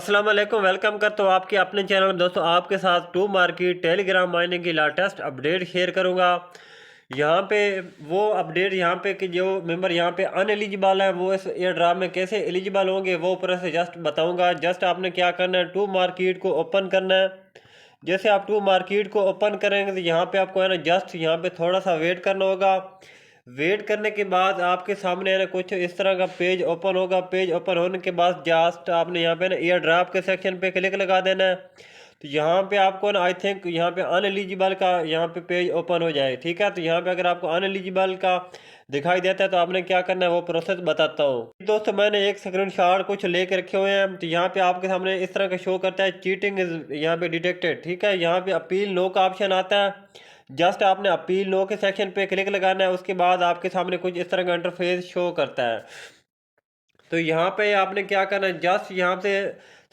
अस्सलाम वालेकुम, वेलकम करता हूँ आपके अपने चैनल में। दोस्तों आपके साथ टू मार्केट टेलीग्राम माइनिंग की लेटेस्ट अपडेट शेयर करूँगा। यहाँ पे वो अपडेट यहाँ पे कि जो मेंबर यहाँ पे अनएलिजिबल है वो इस एयर ड्राफ्ट में कैसे एलिजिबल होंगे वो ऊपर से जस्ट बताऊँगा। जस्ट आपने क्या करना है, टू मार्केट को ओपन करना है। जैसे आप टू मार्केट को ओपन करेंगे तो यहाँ पे आपको है ना जस्ट यहाँ पे थोड़ा सा वेट करना होगा। वेट करने के बाद आपके सामने है ना कुछ इस तरह का पेज ओपन होगा। पेज ओपन होने के बाद जस्ट आपने यहाँ पे ना एयर ड्रॉप के सेक्शन पे क्लिक लगा देना है। तो यहाँ पे आपको ना आई थिंक यहाँ पे अनएलिजिबल का यहाँ पे पेज ओपन हो जाए। ठीक है, तो यहाँ पे अगर आपको अनएलिजिबल का दिखाई देता है तो आपने क्या करना है वो प्रोसेस बताता हूँ। दोस्तों मैंने एक स्क्रीनशॉट कुछ लेके रखे हुए हैं। तो यहाँ पे आपके सामने इस तरह का शो करता है चीटिंग इज यहाँ पे डिटेक्टेड। ठीक है, यहाँ पे अपील नो का ऑप्शन आता है। जस्ट आपने अपील नो के सेक्शन पे क्लिक लगाना है। उसके बाद आपके सामने कुछ इस तरह का इंटरफेस शो करता है। तो यहाँ पे आपने क्या करना है, जस्ट यहाँ से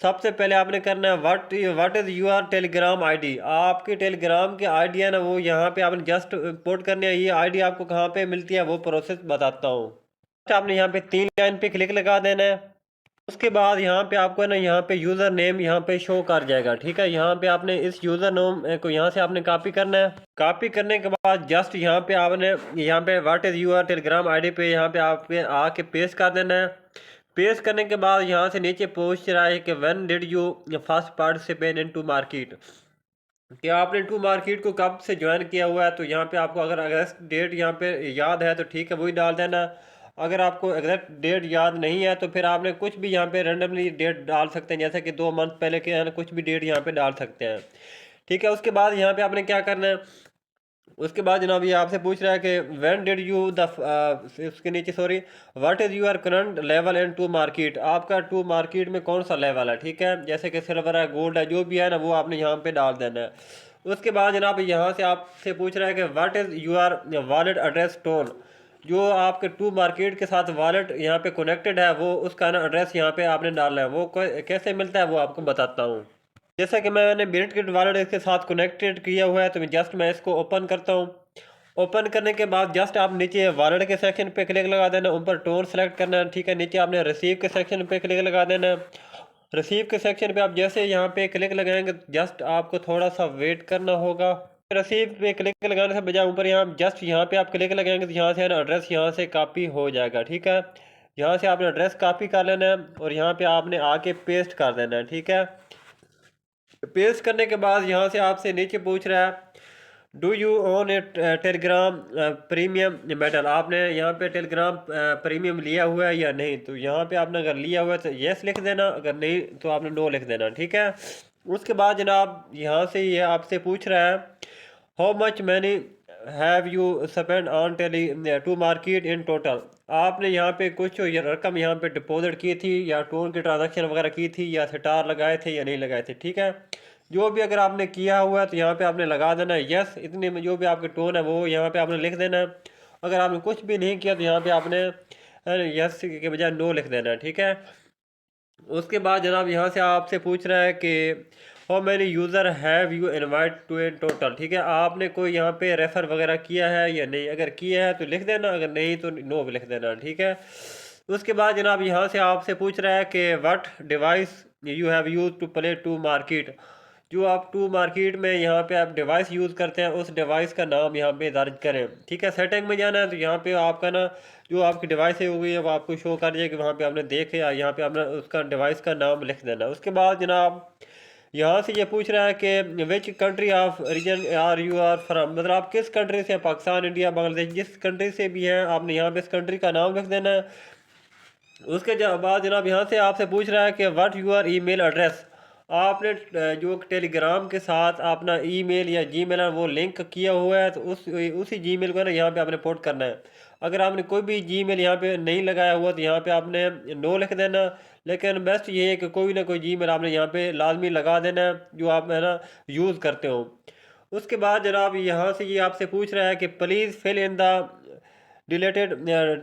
सबसे पहले आपने करना है what is your Telegram ID. आपकी टेलीग्राम की आईडी है ना वो यहाँ पे आपने जस्ट पोर्ट करनी है। ये आईडी आपको कहाँ पे मिलती है वो प्रोसेस बताता हूँ। आपने यहाँ पे 3 लाइन पे क्लिक लगा देना है। उसके बाद यहाँ पे आपको है ना यहाँ पे यूज़र नेम यहाँ पे शो कर जाएगा। ठीक है, यहाँ पे आपने इस यूज़र नेम को यहाँ से आपने कॉपी करना है। कॉपी करने के बाद जस्ट यहाँ पे आपने यहाँ पे what is your Telegram ID पे यहाँ पे आपके आके पेस्ट कर देना है। पेस्ट करने के बाद यहाँ से नीचे पूछ रहा है कि when did you first participate in Tomarket, कि आपने टू मार्केट को कब से ज्वाइन किया हुआ है। तो यहाँ पे आपको अगर एग्जैक्ट डेट यहाँ पे याद है तो ठीक है वही डाल देना। अगर आपको एग्जैक्ट डेट याद नहीं है तो फिर आपने कुछ भी यहाँ पे रेंडमली डेट डाल सकते हैं, जैसे कि 2 मंथ पहले के है ना कुछ भी डेट यहाँ पे डाल सकते हैं। ठीक है, उसके बाद यहाँ पे आपने क्या करना है, उसके बाद जनाब ये आपसे पूछ रहा है कि व्हेन डिड यू द उसके नीचे sorry what is your current level in Tomarket. आपका टू मार्केट में कौन सा लेवल है। ठीक है, जैसे कि सिल्वर है, गोल्ड है, जो भी है ना वो आपने यहाँ पे डाल देना है। उसके बाद जनाब यहाँ से आपसे पूछ रहा है कि what is your wallet address TON. जो आपके टू मार्केट के साथ वॉलेट यहाँ पे कनेक्टेड है वो उसका ना एड्रेस यहाँ पे आपने डालना है। वो कैसे मिलता है वो आपको बताता हूँ। जैसा कि मैंने बिटकिट वॉलेट इसके साथ कनेक्टेड किया हुआ है तो मैं इसको ओपन करता हूँ। ओपन करने के बाद जस्ट आप नीचे वॉलेट के सेक्शन पे क्लिक लगा देना, ऊपर टोन सेलेक्ट करना है। ठीक है, नीचे आपने रिसीव के सेक्शन पे क्लिक लगा देना है। रिसीव के सेक्शन पे आप जैसे यहाँ पे क्लिक लगाएंगे जस्ट आपको थोड़ा सा वेट करना होगा। रिसीव पे क्लिक लगाने से बजाय ऊपर यहाँ जस्ट यहाँ पे आप क्लिक लगाएंगे तो यहाँ से ना एड्रेस यहाँ से कॉपी हो जाएगा। ठीक है, यहाँ से आपने एड्रेस कॉपी कर लेना है और यहाँ पे आपने आके पेस्ट कर देना है। ठीक है, पेस्ट करने के बाद यहाँ से आपसे नीचे पूछ रहा है do you own A Telegram premium medal. आपने यहाँ पे टेलीग्राम प्रीमियम लिया हुआ है या नहीं। तो यहाँ पे आपने अगर लिया हुआ है तो येस लिख देना, अगर नहीं तो आपने नो लिख देना। ठीक है, उसके बाद जनाब यहाँ से ये आपसे पूछ रहा है how much money have you spend on tele Tomarket in total. आपने यहाँ पे कुछ रकम यहाँ पे डिपॉजिट की थी या टोन की ट्रांजैक्शन वगैरह की थी या स्टार लगाए थे या नहीं लगाए थे। ठीक है, जो भी अगर आपने किया हुआ है तो यहाँ पे आपने लगा देना है यस। इतने में जो भी आपके टोन है वो यहाँ पे आपने लिख देना है। अगर आपने कुछ भी नहीं किया तो यहाँ पे आपने यस के बजाय नो लिख देना है। ठीक है, उसके बाद जनाब यहाँ से आपसे पूछ रहा है कि how many user have you invite to in total. ठीक है, आपने कोई यहाँ पे रेफ़र वगैरह किया है या नहीं। अगर किया है तो लिख देना, अगर नहीं तो नो भी लिख देना। ठीक है, उसके बाद जनाब यहाँ से आपसे पूछ रहा है कि what device you have use to play Tomarket. जो आप टू मार्केट में यहाँ पे आप डिवाइस यूज़ करते हैं उस डिवाइस का नाम यहाँ पे दर्ज करें। ठीक है, सेटिंग में जाना है तो यहाँ पे आपका ना जो आपकी डिवाइस है होगी वो आपको शो कर जाएगी, वहाँ पे आपने देखे या यहाँ पे आपने उसका डिवाइस का नाम लिख देना। उसके बाद जनाब यहाँ से ये पूछ रहा है कि which country of region are you are from. मतलब आप किस कंट्री से, पाकिस्तान, इंडिया, बांग्लादेश, जिस कंट्री से भी हैं आपने यहाँ पे इस कंट्री का नाम लिख देना है। उसके बाद जनाब यहाँ से आपसे पूछ रहा है कि व्हाट यूर ईमेल एड्रेस। आपने जो टेलीग्राम के साथ अपना ईमेल या जीमेल है वो लिंक किया हुआ है तो उसी जीमेल को ना यहाँ पे आपने पोर्ट करना है। अगर आपने कोई भी जीमेल यहाँ पे नहीं लगाया हुआ तो यहाँ पे आपने नो लिख देना। लेकिन बेस्ट ये है कि कोई ना कोई जीमेल आपने यहाँ पे लाजमी लगा देना है जो आप है ना यूज़ करते हो। उसके बाद जनाब यहाँ से ये आपसे पूछ रहा है कि please fill in the deleted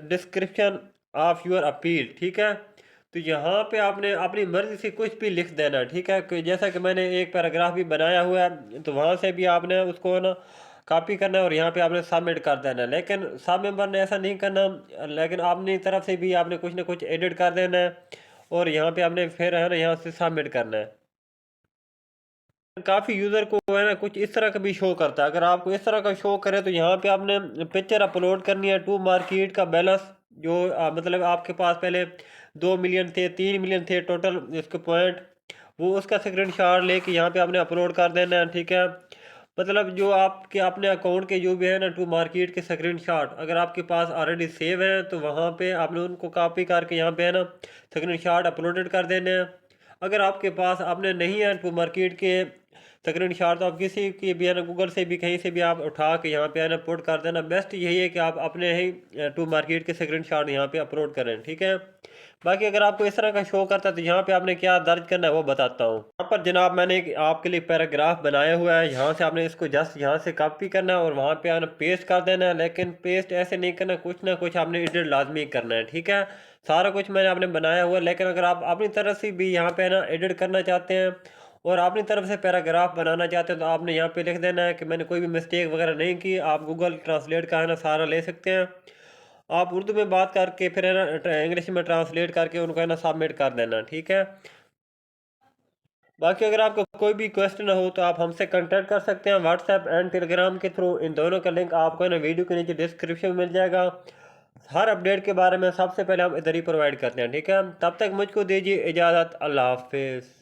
description of your appeal. ठीक है, तो यहाँ पे आपने अपनी मर्ज़ी से कुछ भी लिख देना। ठीक है, कि जैसा कि मैंने एक पैराग्राफ भी बनाया हुआ है तो वहाँ से भी आपने उसको ना कॉपी करना है और यहाँ पे आपने सबमिट कर देना है। लेकिन सब मेंबर ने ऐसा नहीं करना, लेकिन अपनी तरफ से भी आपने कुछ ना कुछ एडिट कर देना है और यहाँ पे आपने फिर है ना यहाँ से सबमिट करना है। काफ़ी यूज़र को है ना कुछ इस तरह का भी शो करता है। अगर आपको इस तरह का शो करे तो यहाँ पे आपने पिक्चर अपलोड करनी है, टू मार्केट का बैलेंस जो मतलब आपके पास पहले 2 मिलियन थे, 3 मिलियन थे टोटल इसके पॉइंट, वो उसका स्क्रीनशॉट लेके यहाँ पे आपने अपलोड कर देना है। ठीक है, मतलब जो आपके अपने अकाउंट के जो भी है ना टू मार्केट के स्क्रीनशॉट अगर आपके पास ऑलरेडी सेव हैं तो वहाँ पे आपने उनको कॉपी करके यहाँ पे है ना स्क्रीनशॉट अपलोडेड कर देने हैं। अगर आपके पास आपने नहीं है टू मार्केट के स्क्रीनशॉट तो आप किसी की भी है ना गूगल से भी कहीं से भी आप उठा के यहाँ पे है ना पुट कर देना। बेस्ट यही है कि आप अपने ही टू मार्केट के स्क्रीनशॉट यहाँ पे अपलोड करें। ठीक है, बाकी अगर आपको इस तरह का शो करता है तो यहाँ पे आपने क्या दर्ज करना है वो बताता हूँ। यहाँ पर जनाब मैंने एक आपके लिए पैराग्राफ बनाया हुआ है, यहाँ से आपने इसको जस्ट यहाँ से कॉपी करना है और वहाँ पे आना पेस्ट कर देना है। लेकिन पेस्ट ऐसे नहीं करना, कुछ ना कुछ आपने एडिट लाजमी करना है। ठीक है, सारा कुछ मैंने आपने बनाया हुआ है, लेकिन अगर आप अपनी तरफ से भी यहाँ पे ना एडिट करना चाहते हैं और अपनी तरफ से पैराग्राफ बनाना चाहते हैं तो आपने यहाँ पे लिख देना है कि मैंने कोई भी मिस्टेक वगैरह नहीं की। आप गूगल ट्रांसलेट का है ना सहारा ले सकते हैं। आप उर्दू में बात करके फिर है ना इंग्लिश में ट्रांसलेट करके उनको है ना सबमिट कर देना। ठीक है, बाकी अगर आपको कोई भी क्वेश्चन हो तो आप हमसे कांटेक्ट कर सकते हैं व्हाट्सएप एंड टेलीग्राम के थ्रू। इन दोनों का लिंक आपको है ना वीडियो के नीचे डिस्क्रिप्शन में मिल जाएगा। हर अपडेट के बारे में सबसे पहले हम इधर ही प्रोवाइड करते हैं। ठीक है, तब तक मुझको दीजिए इजाज़त। अल्लाह हाफिज़।